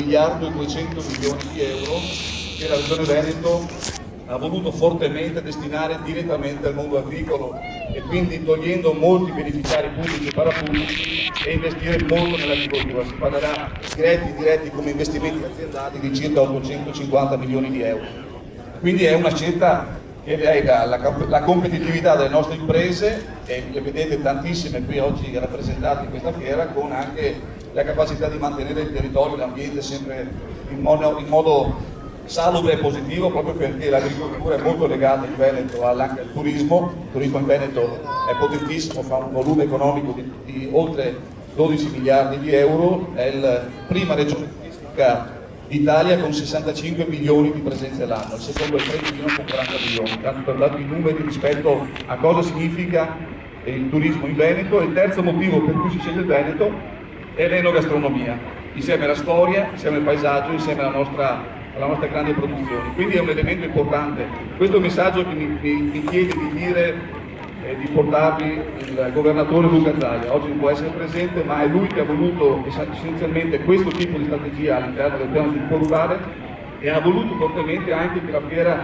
miliardo e 200 milioni di euro che la Regione Veneto ha voluto fortemente destinare direttamente al mondo agricolo e quindi togliendo molti beneficiari pubblici e parapubblici e investire molto nell'agricoltura. Si parlerà diretti come investimenti aziendali di circa 850 milioni di euro. Quindi è una scelta che lega la competitività delle nostre imprese, e le vedete tantissime qui oggi rappresentate in questa fiera, con anche la capacità di mantenere il territorio e l'ambiente sempre in modo salubre e positivo, proprio perché l'agricoltura è molto legata in Veneto anche al turismo. Il turismo in Veneto è potentissimo, fa un volume economico di oltre 12 miliardi di euro, è la prima regione turistica d'Italia con 65 milioni di presenze l'anno, il secondo è Trentino con 40 milioni, tanto per dare i numeri rispetto a cosa significa il turismo in Veneto. E il terzo motivo per cui si sceglie il Veneto è l'enogastronomia, insieme alla storia, insieme al paesaggio, insieme alla nostra grande produzione. Quindi è un elemento importante. Questo è un messaggio che mi chiede di dire di portarvi il governatore Luca Zaia. Oggi non può essere presente, ma è lui che ha voluto essenzialmente questo tipo di strategia all'interno del piano di sviluppo rurale, e ha voluto fortemente anche che la fiera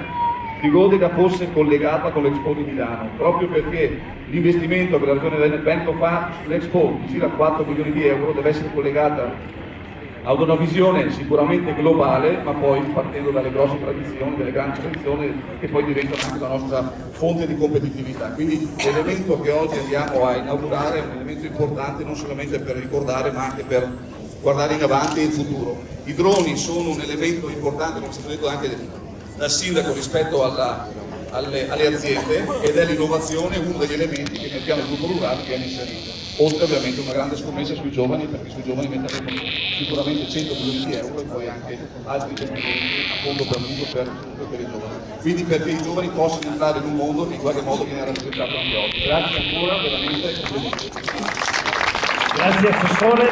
di Godega fosse collegata con l'Expo di Milano, proprio perché l'investimento che la Regione Veneto fa sull'Expo di circa 4 milioni di euro deve essere collegata ad una visione sicuramente globale, ma poi partendo dalle grosse tradizioni, delle grandi tradizioni che poi diventano anche la nostra fonte di competitività. Quindi l'elemento che oggi andiamo a inaugurare è un elemento importante non solamente per ricordare, ma anche per guardare in avanti e in futuro. I droni sono un elemento importante, come è stato detto anche dal sindaco, rispetto alle aziende, ed è l'innovazione uno degli elementi che nel piano di sviluppo rurale viene inserito. Oltre ovviamente una grande scommessa sui giovani, perché sui giovani metteremo sicuramente 100 milioni di euro e poi anche altri 100 milioni a fondo perduto per i giovani. Quindi perché i giovani possano entrare in un mondo che in qualche modo viene rappresentato anche oggi. Grazie ancora, veramente. Grazie Assessore.